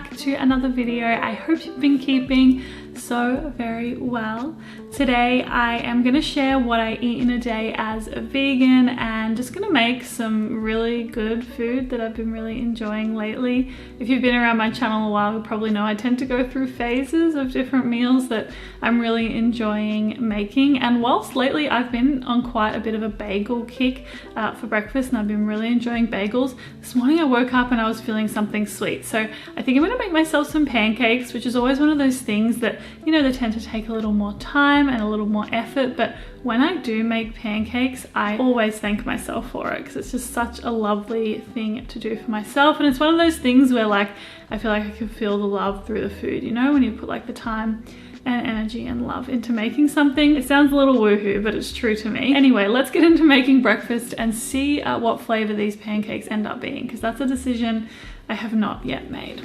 back to another video. I hope you've been keeping so very well. Today I am going to share what I eat in a day as a vegan and just going to make some really good food that I've been really enjoying lately. If you've been around my channel a while, you probably know I tend to go through phases of different meals that I'm really enjoying making, and whilst lately I've been on quite a bit of a bagel kick for breakfast and I've been really enjoying bagels, this morning I woke up and I was feeling something sweet, so I think I'm going to make myself some pancakes, which is always one of those things that, you know, they tend to take a little more time and a little more effort, but when I do make pancakes I always thank myself for it because it's just such a lovely thing to do for myself, and it's one of those things where like I feel like I can feel the love through the food, you know, when you put like the time and energy and love into making something. It sounds a little woohoo, but it's true to me. Anyway, let's get into making breakfast and see what flavor these pancakes end up being, because that's a decision I have not yet made.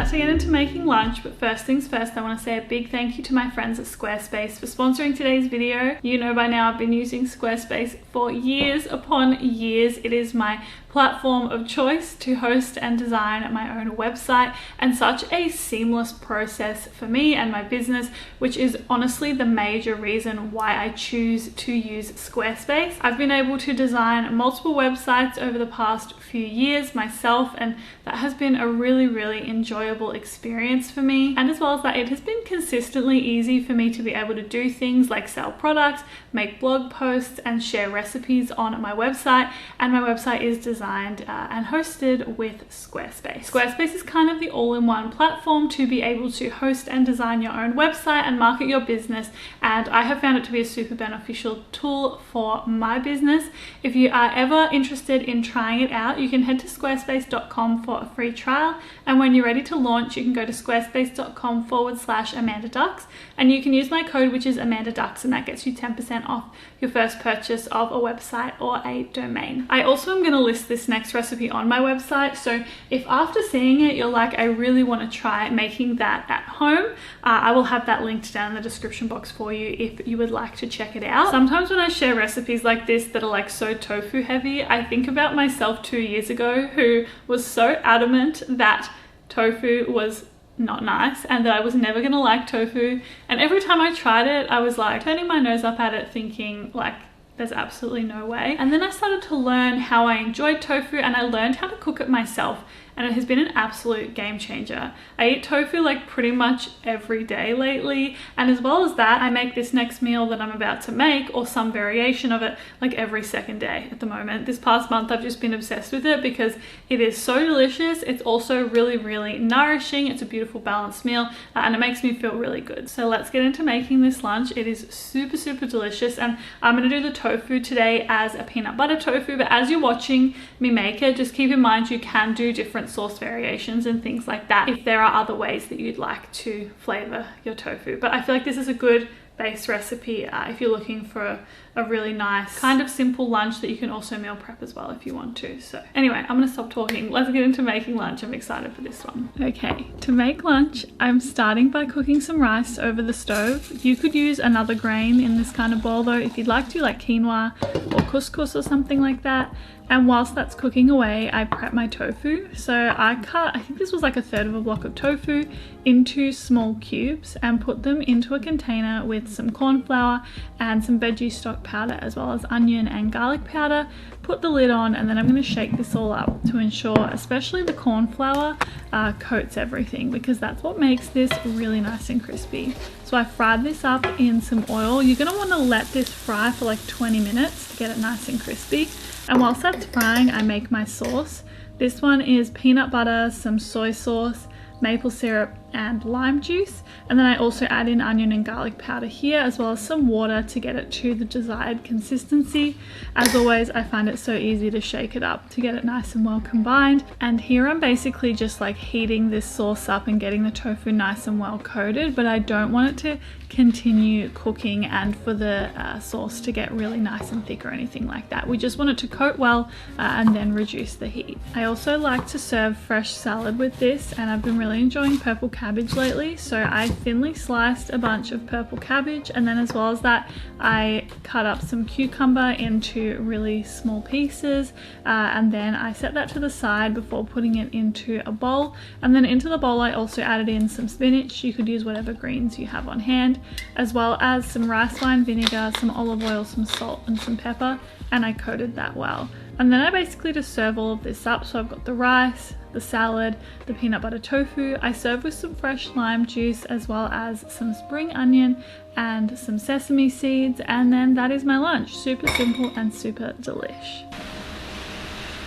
To get into making lunch, but first things first, I want to say a big thank you to my friends at Squarespace for sponsoring today's video. You know by now I've been using Squarespace for years upon years. It is my platform of choice to host and design my own website, and such a seamless process for me and my business, which is honestly the major reason why I choose to use Squarespace. I've been able to design multiple websites over the past few years myself, and that has been a really enjoyable experience for me. And as well as that, it has been consistently easy for me to be able to do things like sell products, make blog posts, and share recipes on my website. And my website is designed and hosted with Squarespace. Squarespace is kind of the all-in-one platform to be able to host and design your own website and market your business, and I have found it to be a super beneficial tool for my business. If you are ever interested in trying it out, you can head to squarespace.com for a free trial, and when you're ready to launch you can go to squarespace.com/AmandaDux and you can use my code, which is AmandaDux, and that gets you 10% off your first purchase of a website or a domain. I also am going to list this next recipe on my website, so if after seeing it you're like, I really want to try making that at home, I will have that linked down in the description box for you if you would like to check it out. Sometimes when I share recipes like this that are like so tofu heavy, I think about myself 2 years ago who was so adamant that tofu was not nice and that I was never gonna like tofu, and every time I tried it I was like turning my nose up at it thinking like there's absolutely no way. And then I started to learn how I enjoyed tofu and I learned how to cook it myself, and it has been an absolute game changer. I eat tofu like pretty much every day lately, and as well as that I make this next meal that I'm about to make, or some variation of it, like every second day at the moment. This past month I've just been obsessed with it because it is so delicious. It's also really nourishing. It's a beautiful balanced meal and it makes me feel really good. So let's get into making this lunch. It is super delicious, and I'm going to do the tofu today as a peanut butter tofu, but as you're watching me make it, just keep in mind you can do different sauce variations and things like that if there are other ways that you'd like to flavor your tofu. But I feel like this is a good base recipe if you're looking for a really nice kind of simple lunch that you can also meal prep as well if you want to. So anyway, I'm gonna stop talking. Let's get into making lunch. I'm excited for this one. Okay, to make lunch, I'm starting by cooking some rice over the stove. You could use another grain in this kind of bowl though if you'd like to, like quinoa or couscous or something like that. And whilst that's cooking away, I prep my tofu. So I cut, I think this was like 1/3 of a block of tofu into small cubes and put them into a container with some corn flour and some veggie stock stock powder as well as onion and garlic powder. Put the lid on, and then I'm going to shake this all up to ensure especially the corn flour coats everything, because that's what makes this really nice and crispy. So I fried this up in some oil. You're going to want to let this fry for like 20 minutes to get it nice and crispy. And whilst that's frying, I make my sauce. This one is peanut butter, some soy sauce, maple syrup and lime juice, and then I also add in onion and garlic powder here, as well as some water to get it to the desired consistency. As always, I find it so easy to shake it up to get it nice and well combined. And here I'm basically just like heating this sauce up and getting the tofu nice and well coated, but I don't want it to continue cooking and for the sauce to get really nice and thick or anything like that. We just want it to coat well and then reduce the heat. I also like to serve fresh salad with this, and I've been really enjoying purple cabbage lately, so I thinly sliced a bunch of purple cabbage, and then as well as that I cut up some cucumber into really small pieces, and then I set that to the side before putting it into a bowl. And then into the bowl I also added in some spinach. You could use whatever greens you have on hand, as well as some rice wine vinegar, some olive oil, some salt and some pepper, and I coated that well. And then I basically just serve all of this up. So I've got the rice, the salad, the peanut butter tofu. I serve with some fresh lime juice as well as some spring onion and some sesame seeds, and then that is my lunch. Super simple and super delish.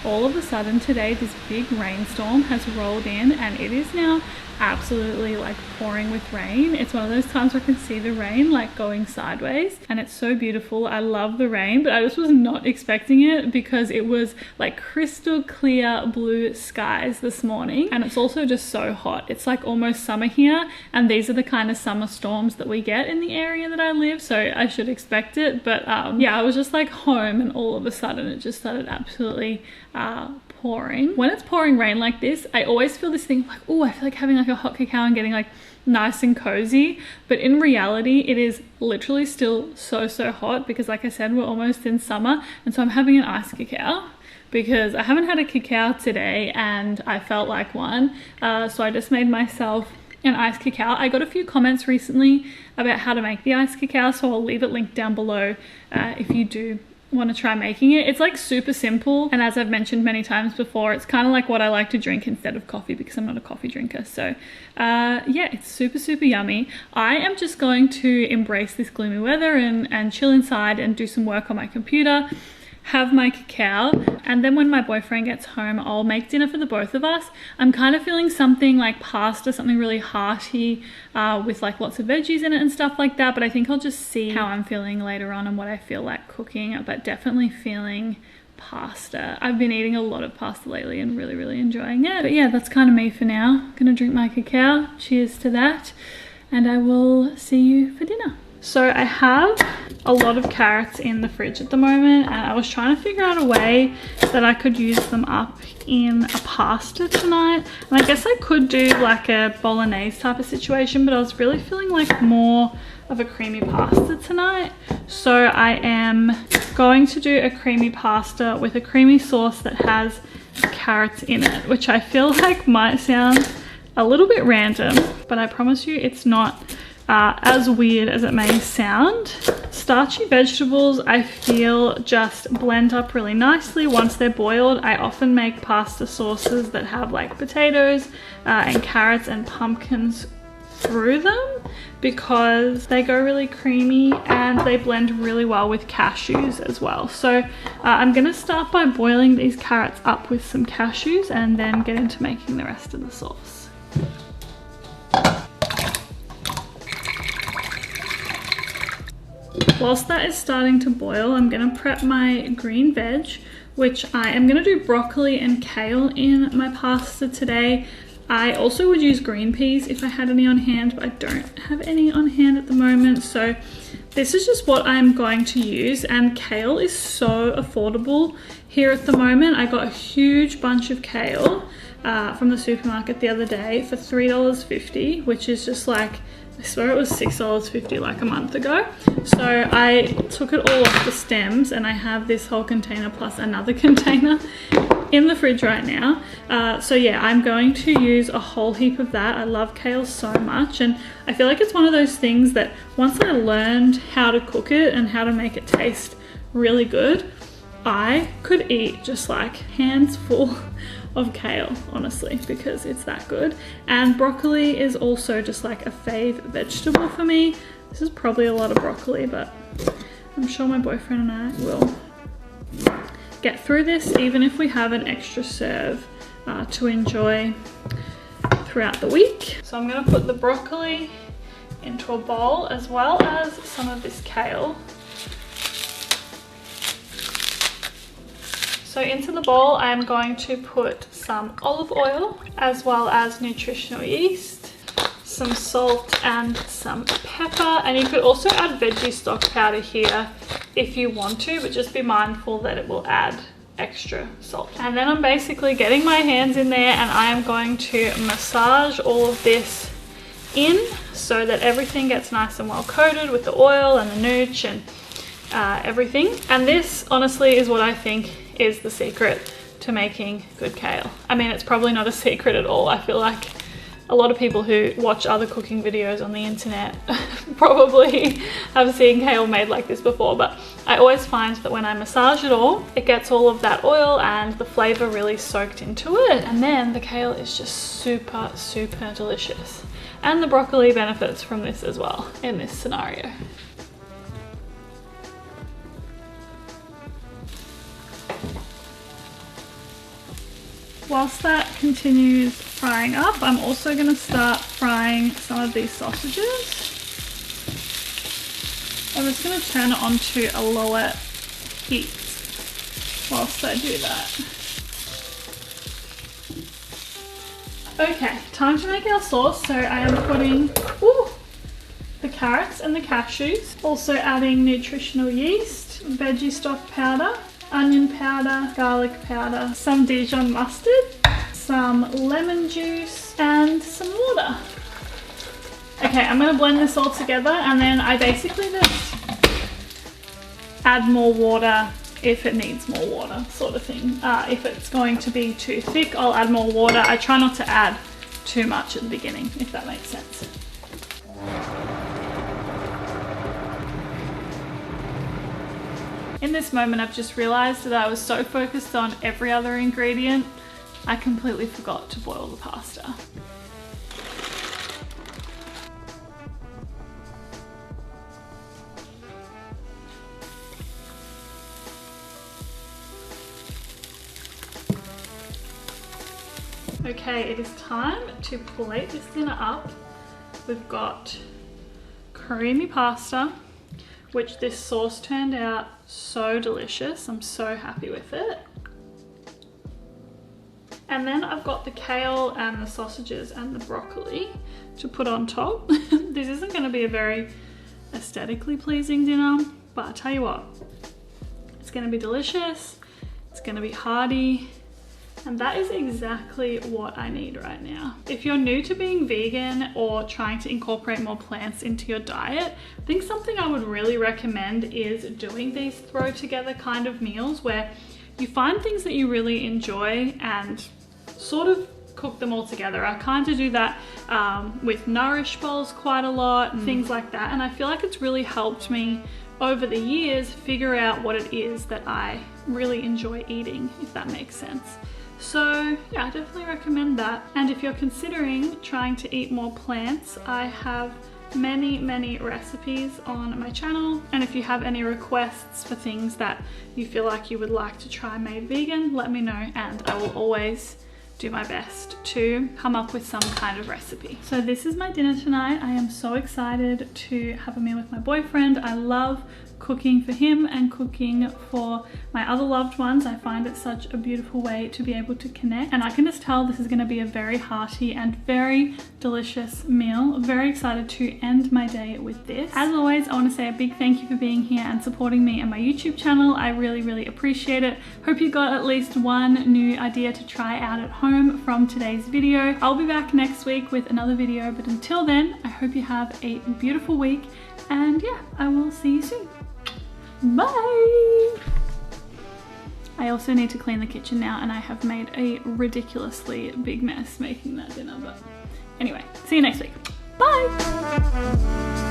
All of a sudden today this big rainstorm has rolled in, and it is now absolutely like pouring with rain. It's one of those times where I can see the rain like going sideways, and it's so beautiful. I love the rain, but I just was not expecting it because it was like crystal clear blue skies this morning, and it's also just so hot. It's like almost summer here, and these are the kind of summer storms that we get in the area that I live, so I should expect it. But yeah, I was just like home, and all of a sudden it just started absolutely pouring. When it's pouring rain like this, I always feel this thing like, oh, I feel like having like a hot cacao and getting like nice and cozy. But in reality, it is literally still so hot because, like I said, we're almost in summer. And so I'm having an iced cacao because I haven't had a cacao today and I felt like one. So I just made myself an iced cacao. I got a few comments recently about how to make the iced cacao, so I'll leave it linked down below if you do want to try making it. It's like super simple, and as I've mentioned many times before, it's kind of like what I like to drink instead of coffee because I'm not a coffee drinker. So yeah, it's super yummy. I am just going to embrace this gloomy weather and chill inside and do some work on my computer, have my cacao, and then when my boyfriend gets home, I'll make dinner for the both of us. I'm kind of feeling something like pasta, something really hearty with like lots of veggies in it and stuff like that, but I think I'll just see how I'm feeling later on and what I feel like cooking, but definitely feeling pasta. I've been eating a lot of pasta lately and really enjoying it. But yeah, that's kind of me for now. I'm gonna drink my cacao, cheers to that, and I will see you for dinner. So I have a lot of carrots in the fridge at the moment, and I was trying to figure out a way that I could use them up in a pasta tonight. And I guess I could do like a bolognese type of situation, but I was really feeling like more of a creamy pasta tonight. So I am going to do a creamy pasta with a creamy sauce that has carrots in it, which I feel like might sound a little bit random, but I promise you it's not as weird as it may sound. Starchy vegetables, I feel, just blend up really nicely once they're boiled. I often make pasta sauces that have like potatoes and carrots and pumpkins through them because they go really creamy and they blend really well with cashews as well. So I'm gonna start by boiling these carrots up with some cashews and then get into making the rest of the sauce. Whilst that is starting to boil, I'm gonna prep my green veg, which I am gonna do broccoli and kale in my pasta today. I also would use green peas if I had any on hand, but I don't have any on hand at the moment. So this is just what I'm going to use, and kale is so affordable Here at the moment, I got a huge bunch of kale from the supermarket the other day for $3.50, which is just like, I swear it was $6.50 like a month ago. So I took it all off the stems and I have this whole container plus another container in the fridge right now. So yeah, I'm going to use a whole heap of that. I love kale so much, and I feel like it's one of those things that once I learned how to cook it and how to make it taste really good, I could eat just like hands full of kale, honestly, because it's that good. And broccoli is also just like a fave vegetable for me. This is probably a lot of broccoli, but I'm sure my boyfriend and I will get through this, even if we have an extra serve to enjoy throughout the week. So I'm gonna put the broccoli into a bowl as well as some of this kale. So into the bowl, I'm going to put some olive oil as well as nutritional yeast, some salt and some pepper. And you could also add veggie stock powder here if you want to, but just be mindful that it will add extra salt. And then I'm basically getting my hands in there and I am going to massage all of this in so that everything gets nice and well coated with the oil and the nooch and everything. And this honestly is what I think is the secret to making good kale. I mean, it's probably not a secret at all. I feel like a lot of people who watch other cooking videos on the internet probably have seen kale made like this before, but I always find that when I massage it all, it gets all of that oil and the flavor really soaked into it, and then the kale is just super, super delicious. And the broccoli benefits from this as well in this scenario. Whilst that continues frying up, I'm also going to start frying some of these sausages. I'm just going to turn it on to a lower heat whilst I do that. Okay, time to make our sauce. So I am putting the carrots and the cashews, also adding nutritional yeast, veggie stock powder, onion powder, garlic powder, some Dijon mustard, some lemon juice, and some water. Okay, I'm gonna blend this all together and then I basically just add more water if it needs more water, sort of thing. If it's going to be too thick, I'll add more water. I try not to add too much at the beginning, if that makes sense. In this moment, I've just realized that I was so focused on every other ingredient, I completely forgot to boil the pasta. Okay, it is time to plate this dinner up. We've got creamy pasta, which this sauce turned out so delicious. I'm so happy with it. And then I've got the kale and the sausages and the broccoli to put on top. This isn't going to be a very aesthetically pleasing dinner, but I tell you what, it's going to be delicious, it's going to be hearty, and that is exactly what I need right now. If you're new to being vegan or trying to incorporate more plants into your diet, I think something I would really recommend is doing these throw together kind of meals where you find things that you really enjoy and sort of cook them all together. I kind of do that with Nourish bowls quite a lot, things like that, and I feel like it's really helped me over the years figure out what it is that I really enjoy eating, if that makes sense. So yeah, I definitely recommend that. And if you're considering trying to eat more plants, I have many recipes on my channel, and if you have any requests for things that you feel like you would like to try made vegan, let me know and I will always do my best to come up with some kind of recipe. So this is my dinner tonight. I am so excited to have a meal with my boyfriend. I love cooking for him and cooking for my other loved ones. I find it such a beautiful way to be able to connect, and I can just tell this is going to be a very hearty and very delicious meal. Very excited to end my day with this. As always, I want to say a big thank you for being here and supporting me and my YouTube channel. I really appreciate it. Hope you got at least one new idea to try out at home from today's video. I'll be back next week with another video, but until then, I hope you have a beautiful week, and yeah, I will see you soon. Bye! I also need to clean the kitchen now, and I have made a ridiculously big mess making that dinner, but anyway, see you next week. Bye!